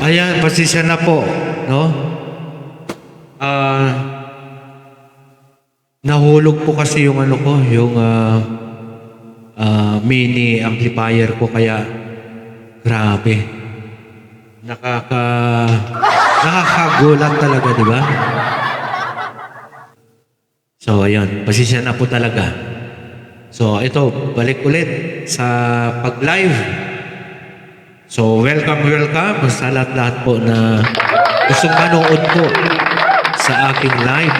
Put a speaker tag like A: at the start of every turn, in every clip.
A: Ayan, pasensya na po, no? Ah, nahulog po kasi yung ano ko, yung mini amplifier ko kaya grabe. Nakakagulat talaga, di ba? So, ayun, pasensya na po talaga. So, ito, balik ulit sa pag-live. So, welcome sa lahat-lahat po na gustong manood po sa aking live.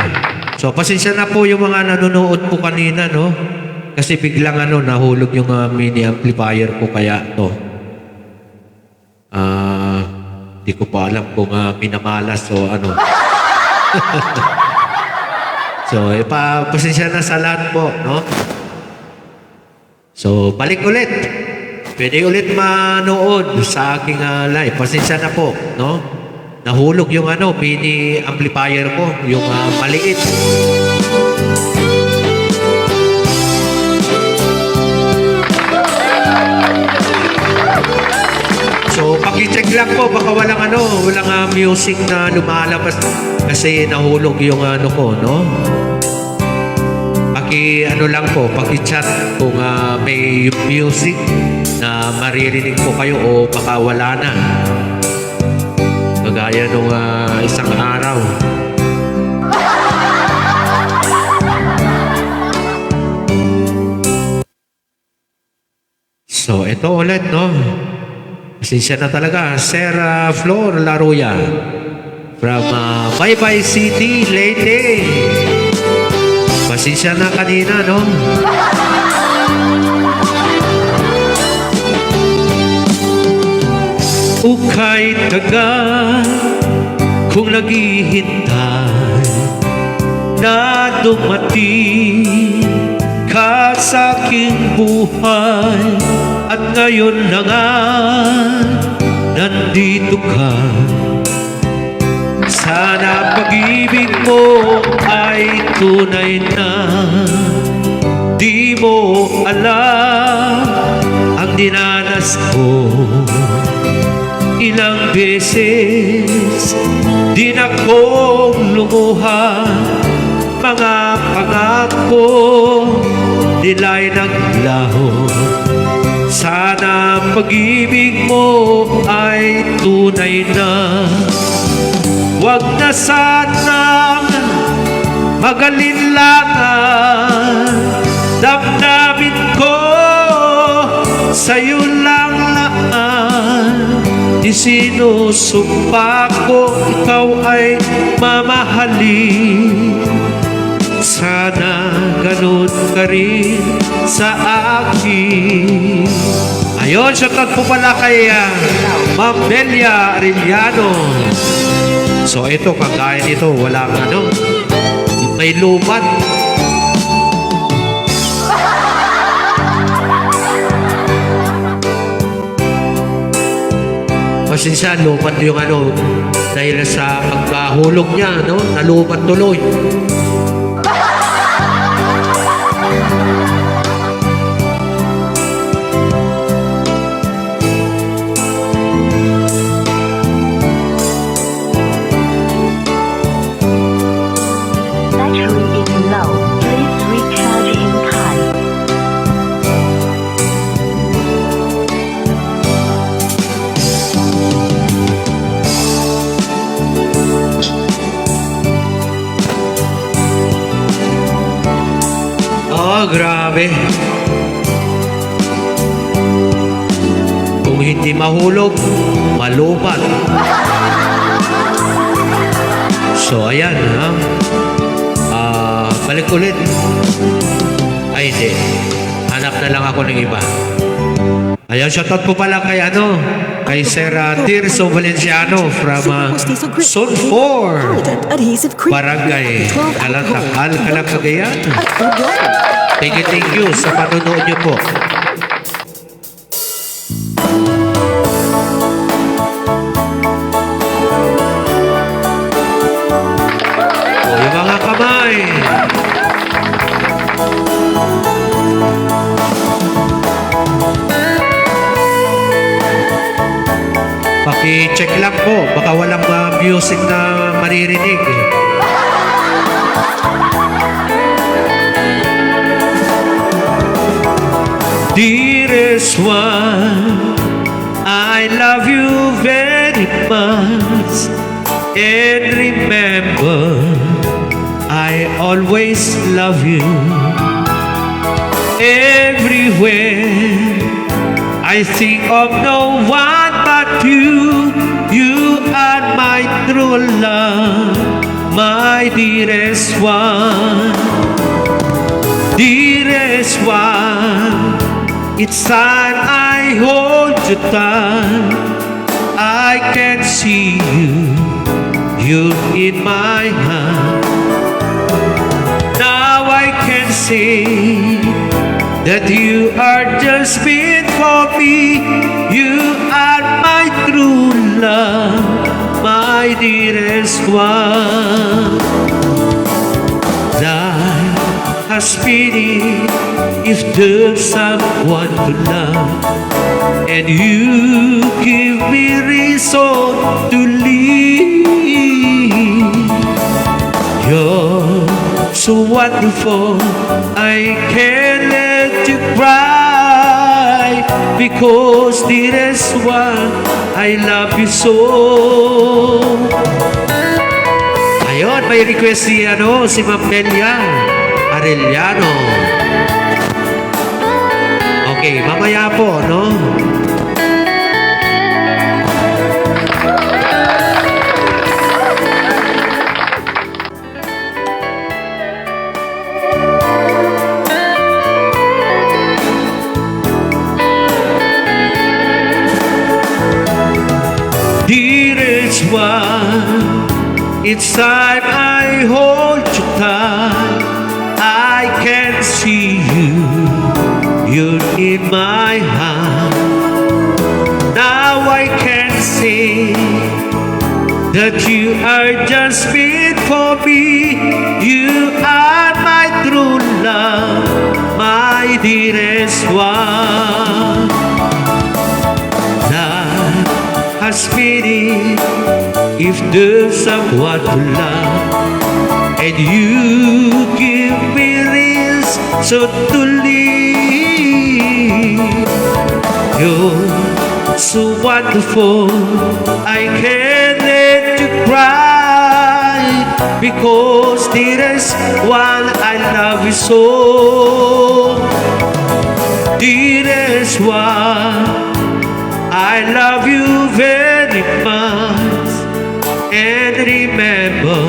A: So, pasensya na po yung mga nanonood po kanina, no? Kasi biglang nahulog yung mini amplifier ko kaya to. Di ko pa alam kung minamalas o ano. So, pasensya na sa lahat po, no? So, balik ulit. Pwede ulit manood sa aking live. Pasensya na po, no? Nahulog yung mini amplifier ko, yung maliit. So, paki-check lang po, baka walang music na lumalabas kasi nahulog yung ko, no? Paki-chat kung may music na maririnig po kayo o baka wala na. Kagaya nung isang araw. So, ito ulit, no? Pasensya na talaga. Sir Flor Laruya from Baybay City, Leyte. Pasensya na kanina, no? Ukay tagal kung naghihintay na dumating ka sa aking buhay at ngayon na nga nandito ka. Sana pag-ibig mo ay tunay na. Di mo alam ang dinanas ko. Ilang beses din akong lumuha. Mga pangako nila'y naglaho. Sana pag-ibig mo ay tunay na. Huwag na sanang magalinlangan. Damdamin ko sa'yo lang laan. Isinusumpa ko ikaw ay mamahalin. Sana ganun ka rin sa akin. Ayun, shoutout po pala kay Ma'am Belia Arellano. So ito, kagaya nito, walang may lumat. Pasensya, lumat yung dahil sa pagkahulog niya, nalumat tuloy.
B: Battery is low. Please recharge in time.
A: Oh, grabe. Kung hindi mahulog, malupat. So, ayan, balik ulit. Ay, hindi. Hanap na lang ako ng iba. Ayan, shoutout po pala kay kay Sir Tirso Valenciano from Zone 4 Barangay Alatakal, Cagayan. Thank you sa panonood niyo po. O, yung mga kamay. I-check lang po. Baka walang music na maririnig. Dearest one, I love you very much. And remember, I always love you. Everywhere I think of no one but you. You are my true love, my dearest one. Dearest one, it's time I hold you tight. I can see you're in my heart. Now I can see that you are just meant for me. You are my true love, my dearest one. Life has pity if there's someone to love, and you give me reason to live. You're so wonderful, I can't let you cry, because dearest one, I love you so. Ayun, may request si Ma'am Delia Arellano. Okay, mamaya po, no? Dearest one, it's time I hold you tight. I can see you're in my heart. Now I can see that you are just meant for me. You are my true love, my dearest one. Life has pity if there's someone to love, and you give me reason to live. You're so wonderful, I can't let you cry, because dearest one, I love you so. Dearest one, I love you very much, and remember,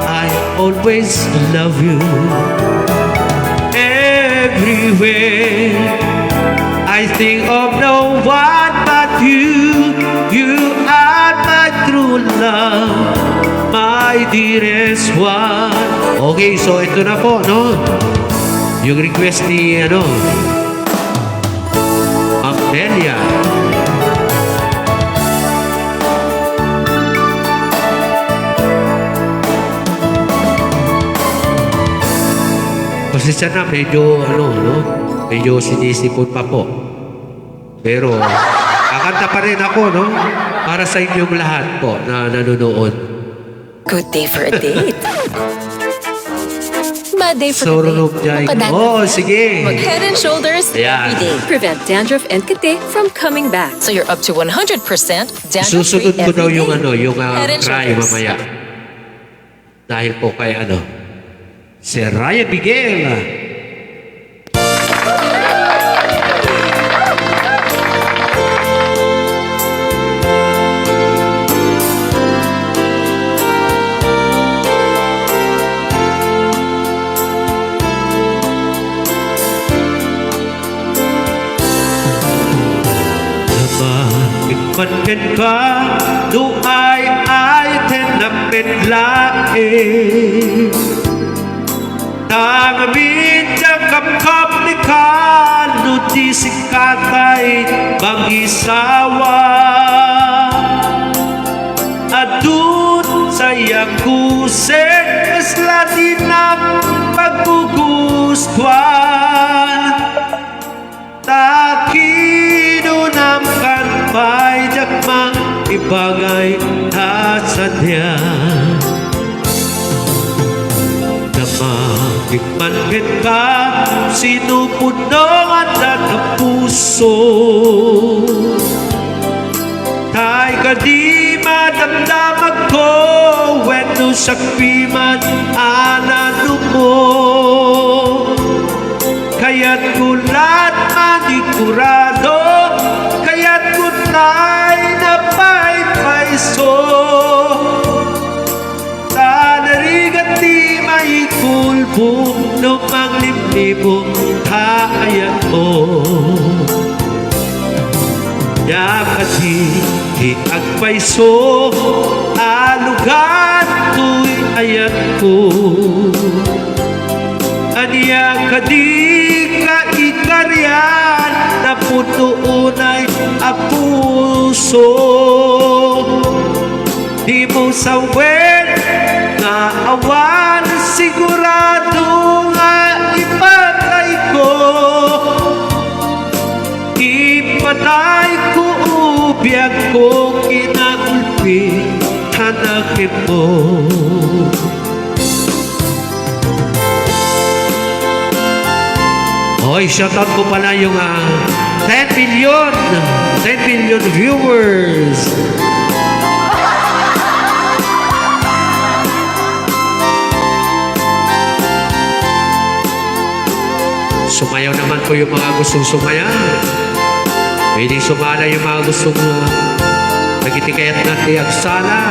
A: I always love you. Everywhere I think of no one but you. You are my true love, my dearest one. Okay, so ito na po, no? Yung request ni, Ma'am Delia. Pasensya na, medyo, medyo sinisipon pa po. Pero, kakanta pa rin ako, no? Para sa inyong lahat po na nanonood.
C: Good day for a date. Bad day for
A: Sorunod
C: the day.
A: dyan. Oh, sige.
C: Mag Head and Shoulders
A: Ayan.
C: every day. Prevent dandruff and kate from coming back. So you're up to 100% dandruff-free
A: Susunod ko daw
C: every
A: yung
C: day.
A: yung
C: Head and
A: cry
C: Shoulders.
A: mamaya. Dahil po kay si Ryan Miguel.มันเป็นฟ้าดูอายแทนนับเป็นลาเองทางมีจะกับคำนิคานดูที่สิกาไทยบางอีสาวาadun sayangku setelah dinam pagkugustuhan tak kinunamkan pay jakma ibagay na sadya na makikmanhin ka sinupunong at ang puso tayo ka di madamdamag ko weno sakpiman anano mo kaya't gulat manikurado kaya't gulay na paypayso tanarigat di may kulbong lumang limlibong hayat mo yakati di agpayso alugan ko'y ayat ko aniya ka di ka ikaryan na putuunay a puso di mo sawen nga awan sigurado nga ipatay ko ipatay ko ubiyag ko kinakulpi hanakin mo Hoy, shoutout ko pala yung 10 million viewers. Sumayaw naman po yung mga gustong sumaya. Pwede sumala yung mga gustong nagitikayat na tiyagsala.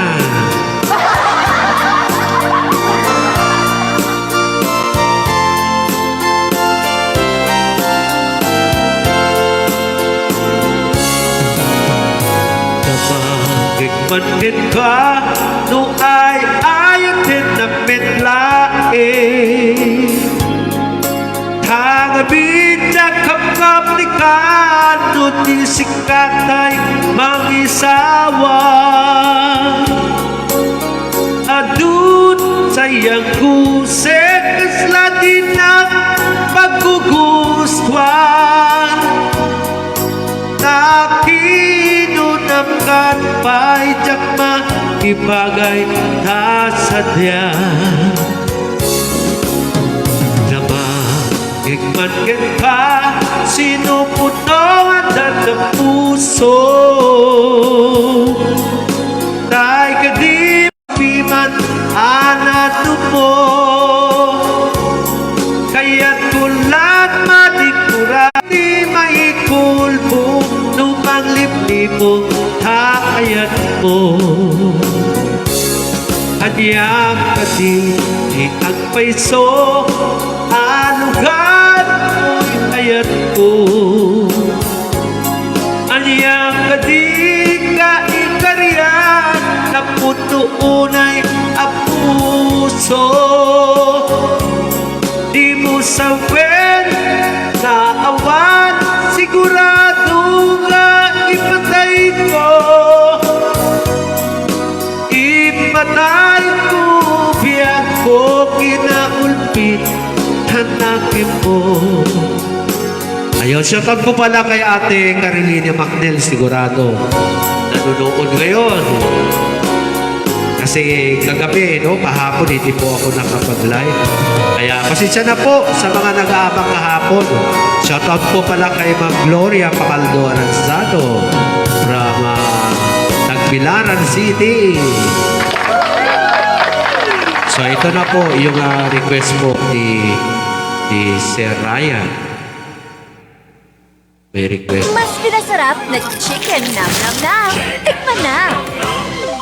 A: Manhin ka no ay ayatin na metlae Tangabit na kapkaplikan no di sikatay mangisawa Adun sayang kusek kaslatin ng paggugustuhan Nakinunamkan pa'y jakma ibagay na sadya na makikmanhin ka sinupunong at ang puso tayo ka di piman anato mo kaya't kulat madikura di maikulpo lumang liblibong hayat mo Anyang kasi di ang paiso alugan mo'y hayat ko Anyang kadi ka ikaryan na putuunay ang puso Di mo sawen na awan sigurado nga ipatay ko Ipatay ko biyag ko kinaulpit hanakin mo Ayun, shoutout ko pala kay Ate Carilina Macnel sigurado nanonood ngayon kasi kagabi, no, kahapon hindi po ako nakapag-live. Kaya pasensya na po sa mga nag-aabang kahapon. Shoutout po pala kay Ma'am Gloria Pacaldo Aranzado from Tagbilaran City. So ito na po yung request po ni Sir Ryan. May request.
D: Mas pinasarap na chicken nam nam nam. Tikman na.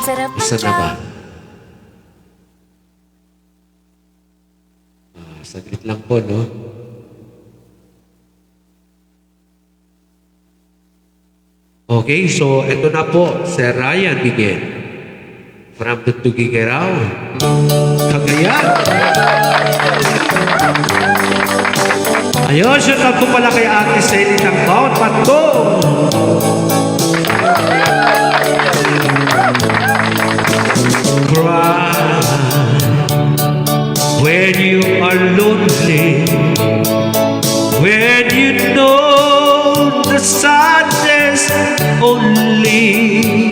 D: Sarap ng
A: Isa na ba? Saglit lang po, no? Okay, so ito na po, Sir Ryan Miguel. From the Tugigaraw. Cagayan. Ayun, shoutout ko pala kay Ate Sally ng Mount Pato. Cry when you are lonely, when you know the sadness only.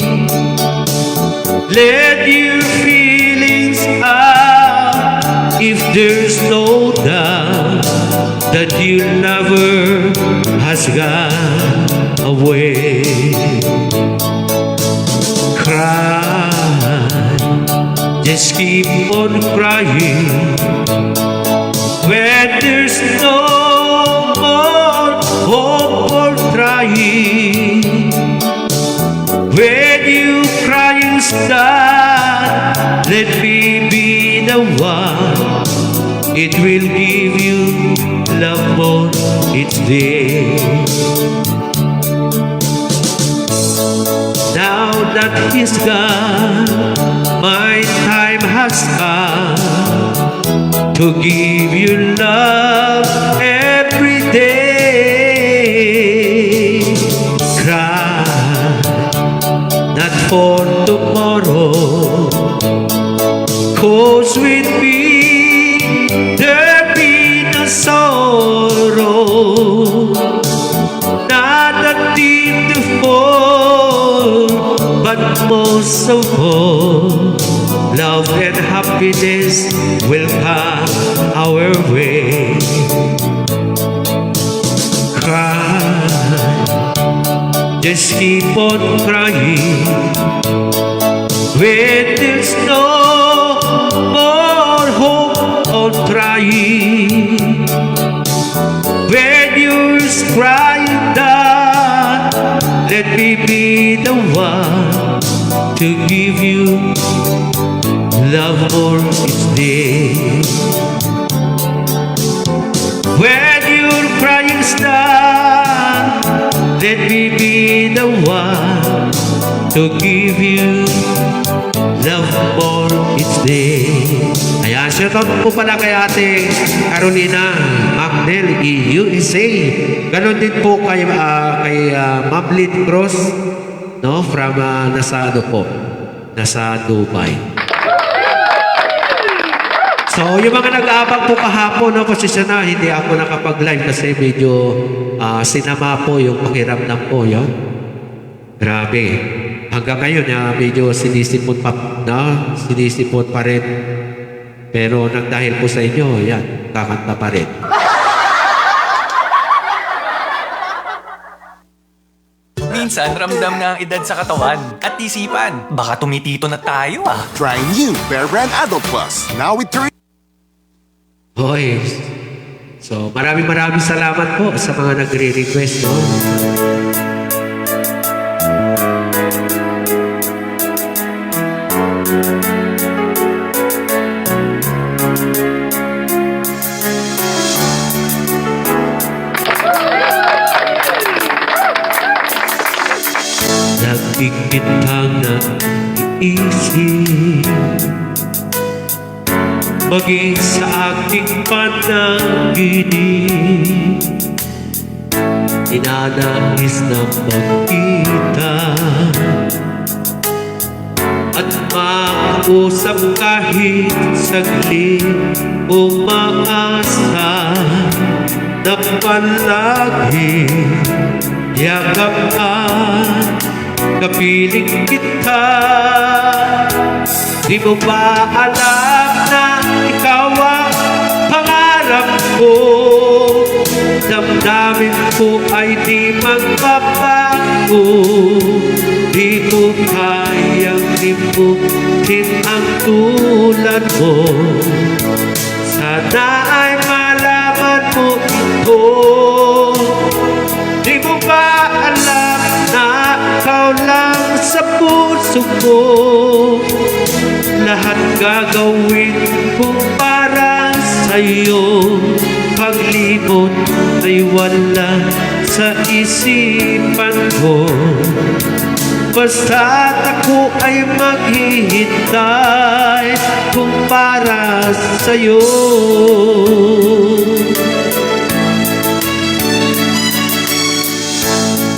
A: Let your feelings out if there's no doubt that your lover has gone away. Cry, just keep on crying when there's no more hope for trying. When you crying start, let me be the one. It will give you love more each day. Now that he's gone, my time has come to give you love every day. Cry, not for tomorrow, 'cause with me there be no sorrow. Not a deep to fall, but most of all, love and happiness will come our way. Cry, just keep on crying when there's no more hope on trying. When you're crying down, let me be the one to give you love more each day. When you're crying down, let me be the one to give you love more each day. Ayan, shout out po pala kay Ate Carolina Macnel, USA. Ganon din po kay Ma'am Lynn Cross, no? From nasa Dubai. So, yung mga nag-aabang po kahapon, no, pasensya na, hindi ako nakapag-live kasi medyo sinama po yung pakiramdam po, yun. Grabe. Hanggang ngayon, medyo sinisipon pa rin. Pero nang dahil po sa inyo, yan, kakanta pa rin.
E: Minsan, ramdam na ang edad sa katawan at isipan. Baka tumitito na tayo ah.
F: Try new Bear Brand Adult Plus. Now with 3
A: Hoy. So, maraming salamat po sa mga nagre-request, no? Nagdikit ang naiisip, maging sa aking panaginip. Ninanais na magkita at makausap kahit saglit. Umaasa na palagi yakap at kapiling kita. Di mo ba alam na ikaw ang pangarap ko? Damdamin ko ay di magbabago. Di ko kayang limutin ang tulad mo. Sana ay malaman mo ito. Di mo ba alam na ikaw lang sa puso ko? Lahat gagawin ko para sa'yo. Paglimot ay wala sa isipan ko. Basta't ako ay maghihintay kung para sa'yo.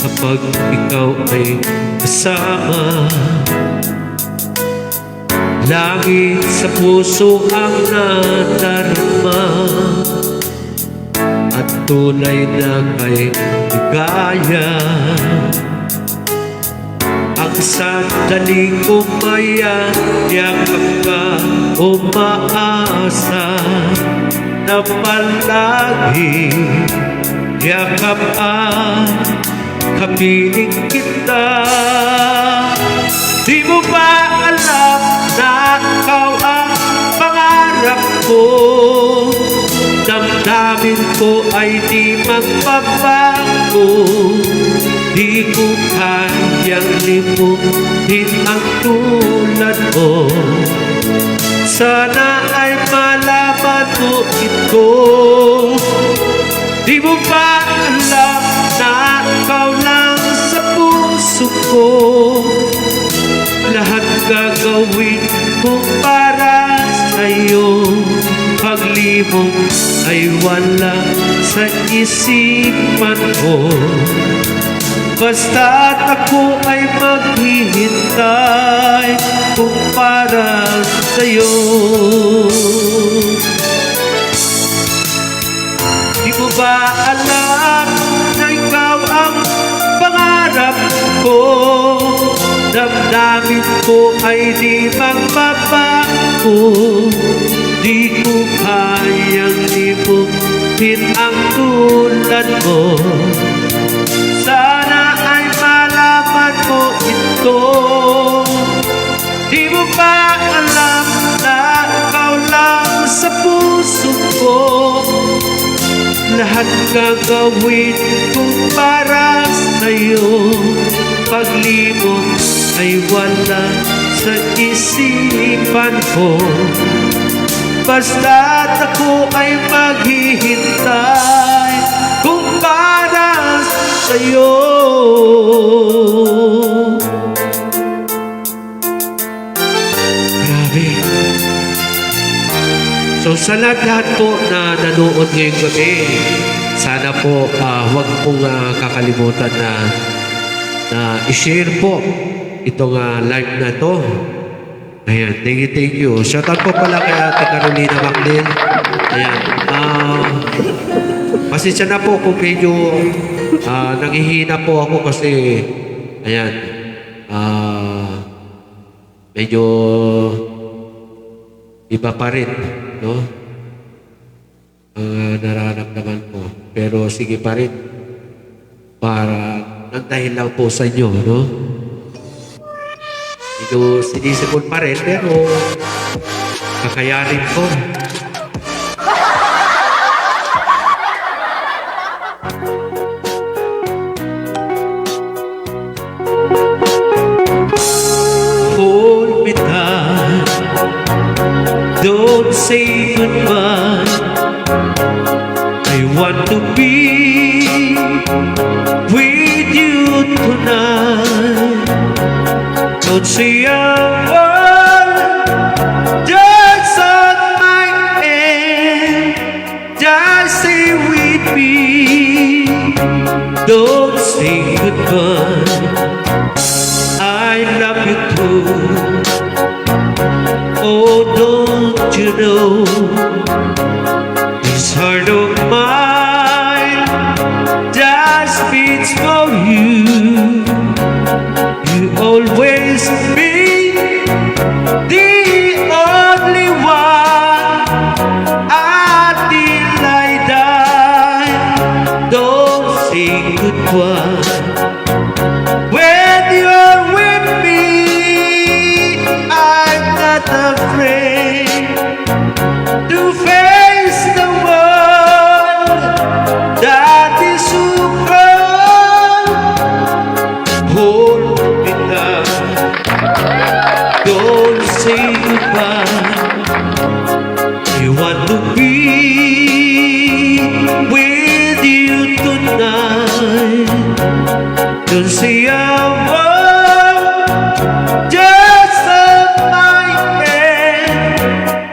A: Kapag ikaw ay kasama, langit sa puso ang nadarama. At tunay na kay ligaya, ang sandaling umaya, yakap ka umaasa na palagi, yakap kapiling kita. Di mo ba alam na ikaw ang pangarap ko? Damdamin ko ay di magbabago. Di ko kayang limutin ang tulad mo. Sana ay malaman mo ito. Di mo ba alam na ikaw lang sa puso ko? Lahat gagawin ko para sa'yo. Paglimong ay wala sa isipan ko. Basta't ako ay maghihintay kung para sa'yo. Di mo ba alam na ikaw ang pangarap ko? Damdamin ko ay di magbabago. Di ko kayang limutin ang tulad mo. Sana ay malaman mo ito. Di mo ba alam na ikaw lang sa puso ko? Lahat gagawin ko para sa'yo. Paglimot ay wala sa isipan ko. Basta't ako ay maghihintay kung para sa'yo. Grabe. So sa lahat po na nanood ngayong gabi, sana po huwag pong kakalimutan na i-share po itong live na to. Ayan, thank you. Shout out po pala kay Ate Carolina Maclin. Ayan. Pasensya na po kung medyo naghihina po ako kasi ayan. Medyo iba pa rin, no? Ang nararamdaman ko. Pero sige pa rin. Para nagdahil lang po sa inyo, no? Ito sinisipon pa rin, pero kakayanin ko. Hold me tight, don't say goodbye. I want to be with you tonight. Don't say a word, just on my end, just stay with me. Don't say goodbye, I love you too. Oh, don't you know, this heart of mine just beats for you. You always be the only one until I die. Don't say goodbye. When you're with me, I'm not afraid to face the world that is so cold. Hold me tight, don't say goodbye. I want to be with you tonight. Don't say a word, just on my hand,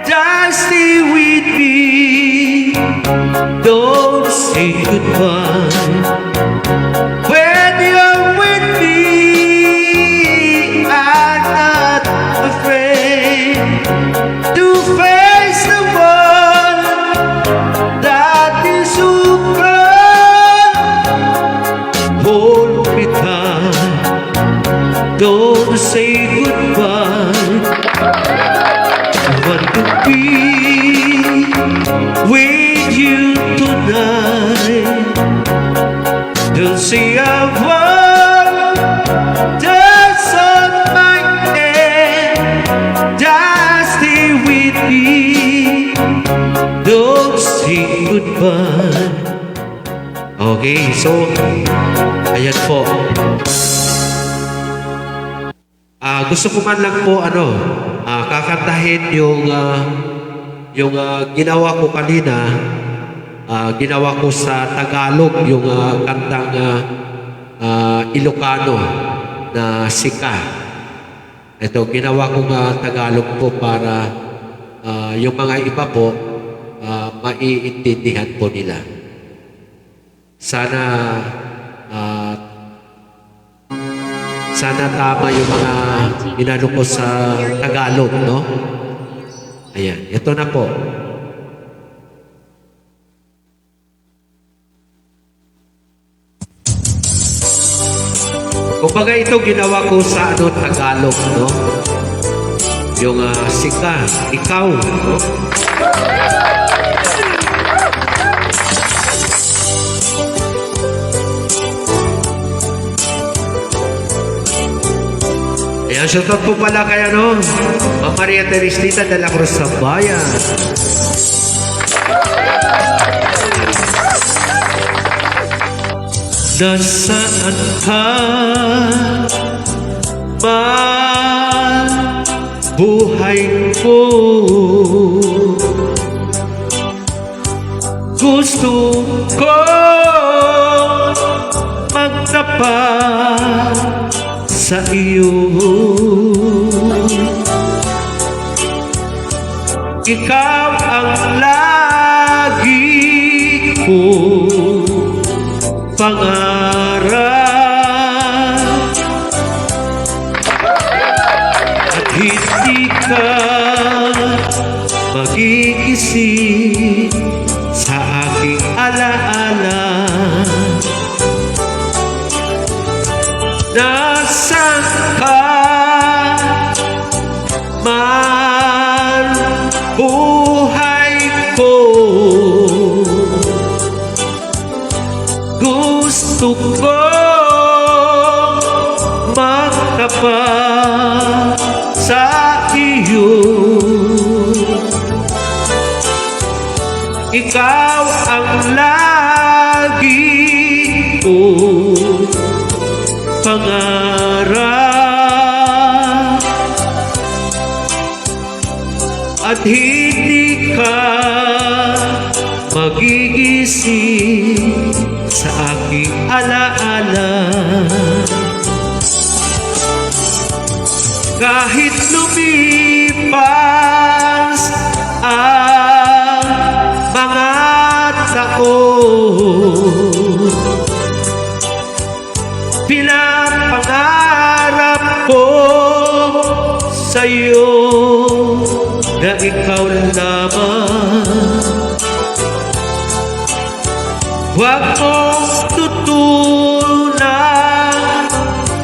A: just stay with me. Don't say goodbye. When you're with me, I'm not afraid to face the world that is so cold. Hold me tight, don't to say goodbye. I want to be with you tonight. Don't say a word that's on my head. Just stay with me. Don't say goodbye. Okay, so ayan po. Gusto ko man lang po kakantahin yung ginawa ko kanina. Ginawa ko sa Tagalog yung kantang Ilocano na Sika. Ito, ginawa ko Tagalog po para yung mga iba po maiintindihan po nila. Sana tama yung mga inano ko sa Tagalog, no? Ayan, ito na po. Kumbaga ito ginawa ko sa Tagalog, no? Yung Sika, ikaw, no? Ayan, shoutout po pala kay Ma'am Maria Teresita de la Cruz sa Bayan. Nasaan ka man, buhay ko? Gusto ko magtapat sa iyo. Ikaw ang lagi ko pangarap at hindi ka magigising sa aking alaala. Nasaan ka man, buhay ko? Gusto ko magtapat sa iyo. Ikaw ang lagi ko pangarap at hindi ka magigising sa aking alaala. Kahit lumipas ang mga taon, pinapangarap ko sa'yo na ikaw lamang. Huwag mong tutunan,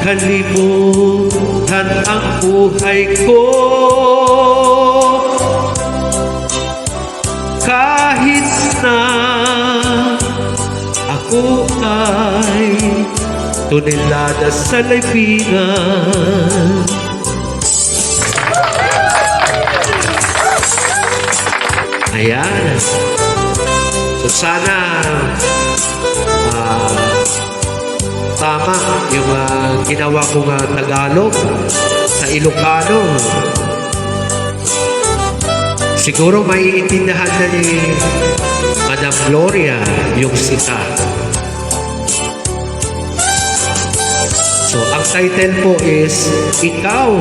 A: kalimutan ang buhay ko. Kahit na ako ay tunilada sa libingan. Ayan. So sana tama yung ginawa ko Tagalog sa Ilocano. Siguro maiintindihan na ni Madam Gloria yung Sika. So ang title po is Ikaw.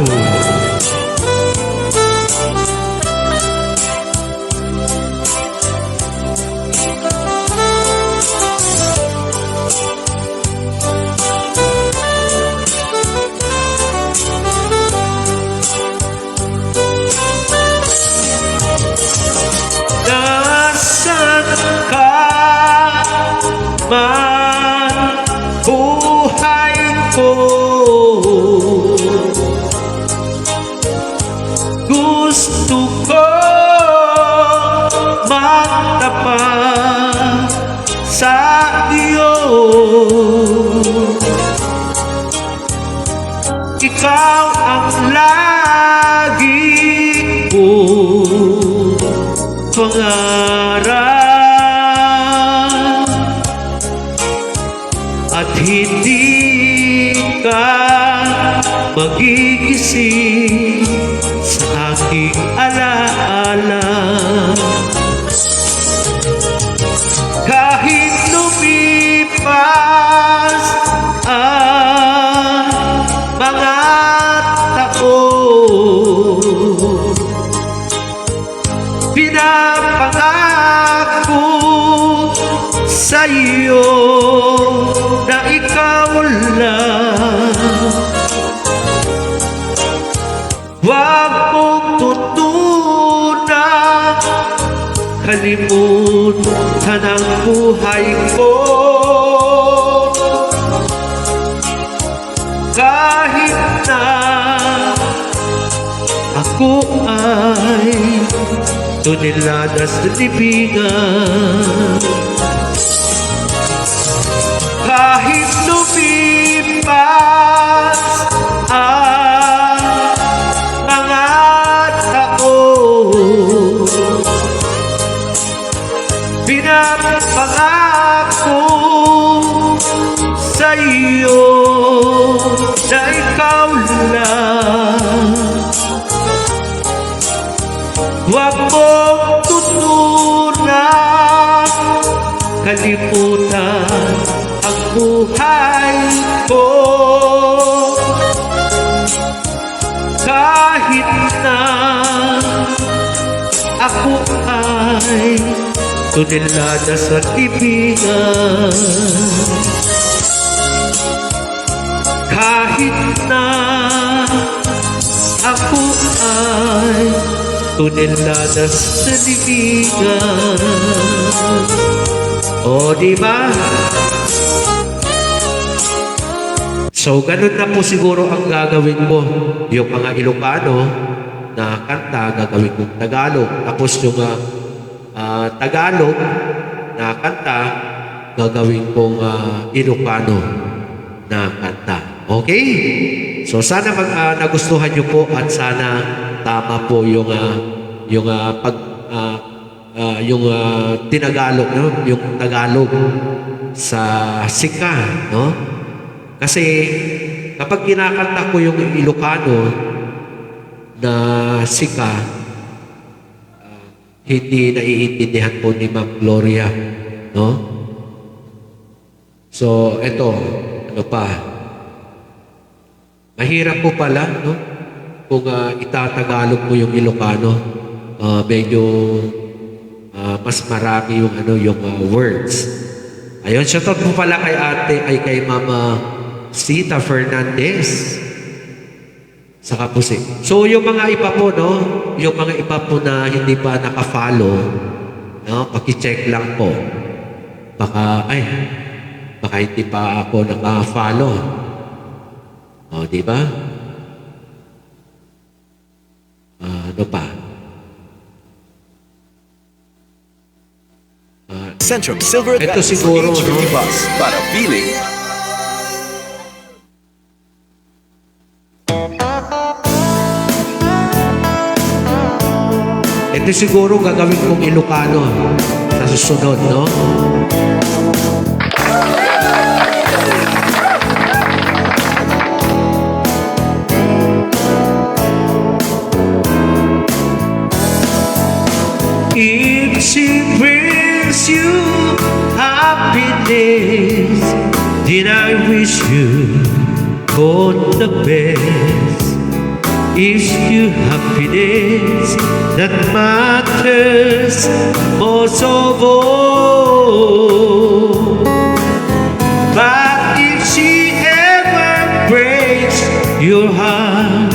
A: Man, buhay ko. ikaw ang lagi kong pangarap at hindi ka magigising sa aking alaala. Kahit lumipas ang mga taon, pinapangako sa'yo na ikaw lang. Huwag mong tutunan, kalimutan ang buhay ko. Kahit na ako ay tunilada sa libingan, kahit lumipas ang mga taon, pinapangako sa iyo na ikaw lang. Huwag mong tutunan, kalimutan ang buhay ko. Kahit na ako ay tunilada sa libingan, kahit na ako ay tunilada sa libingan. O, diba? So, ganun na po siguro ang gagawin mo. Yung mga Ilocano na kanta, gagawin kong Tagalog. Tapos yung Tagalog na kanta, gagawin kong Ilocano na kanta. Okay? So, sana nagustuhan nyo po at sana tama po yung Tinagalog, no? Yung Tagalog sa sika, no? Kasi kapag kinakanta ko yung Ilocano na sika, hindi naiintindihan po ni Ma'am Gloria, no? So, eto, ano pa? Mahirap po pala, no? Kung itatagalog mo yung Ilocano, medyo mas marami yung words. Ayun, shoutout po pala kay kay Mama Sita Fernandez. Saka po So, yung mga iba po, no? Yung mga iba po na hindi pa naka-follow, no? Paki-check lang po. Baka hindi pa ako naka-follow. O, di ba? Ano pa?
G: Centrum Silver
A: Ito
G: Advance
A: siguro,
G: HVP
A: no?
G: Bus para feeling.
A: Ito siguro gagawin kong Ilocano sa susunod, no? If she brings you happiness, then I wish you all the best. It's your happiness that matters most of all. But if she ever breaks your heart,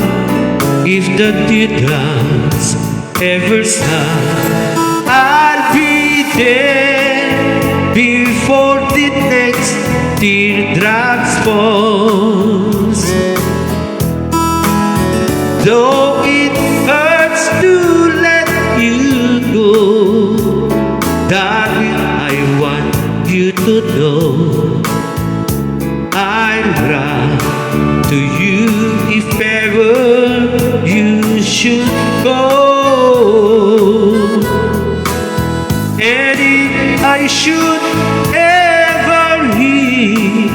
A: if the teardrops ever start, I'll be there before the next teardrops falls. Though it hurts to let you go, darling, I want you to know I'd rather to you if ever you should go. And if I should ever hear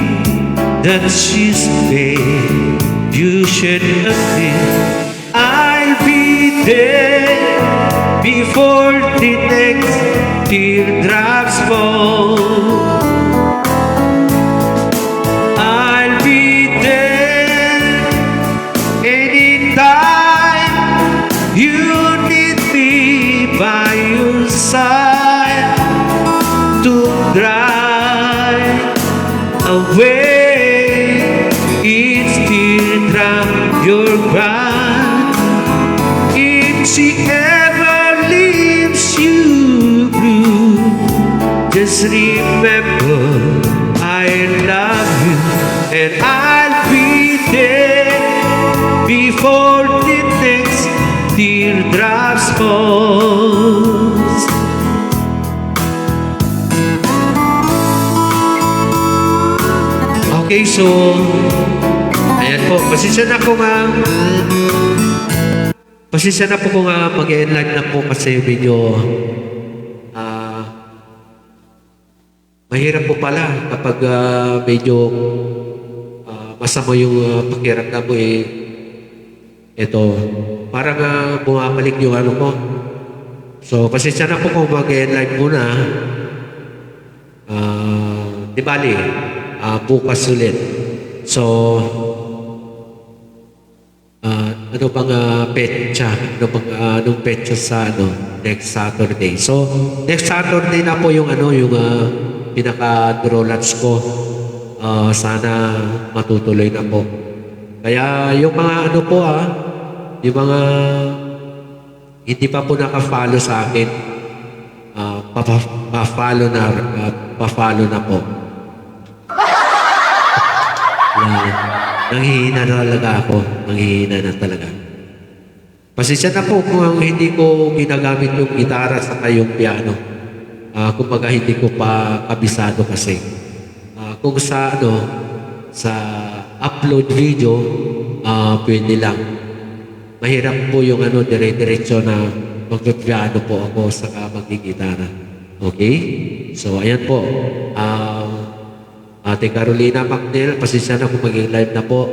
A: that she's there, you should admit I'll be there before the next teardrops fall. I'll be there anytime you need me by your side to dry away each teardrop you're crying. If she ever leaves you blue, just remember I love you, and I'll be there before the next teardrops falls. Okay, so ayan po, pasensya na po kung mag-enlight na po kasi medyo mahirap po pala kapag medyo masama yung pakiramdam mo ito, parang bumabalik yung ano ko. So, pasensya na po kung mag-enlight muna. Di bali, bukas ulit. So, ano bang petsa? Anong petsa sa next Saturday? So, next Saturday na po yung yung pinaka-draw lots ko. Sana matutuloy na po. Kaya yung mga po yung mga hindi pa po naka-follow sa akin, pa-follow na po. Nanghihina na talaga ako. Nanghihina na talaga. Pasensya na po kung hindi ko ginagamit yung gitara sa yung piano. Kumbaga hindi ko pa kabisado kasi. Kung sa sa upload video, pwede lang. Mahirap po yung dire-diretso na magpipiano po ako saka magigitara. Okay? So, ayan po. Ate Carolina Macnel, pasensya na kung maging live na po.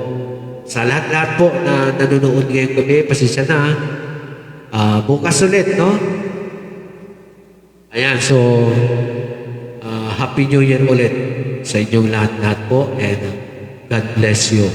A: Sa lahat-lahat po na nanonood ngayong gabi, pasensya na. Bukas ulit, no? Ayan, so, Happy New Year ulit sa inyong lahat-lahat po and God bless you.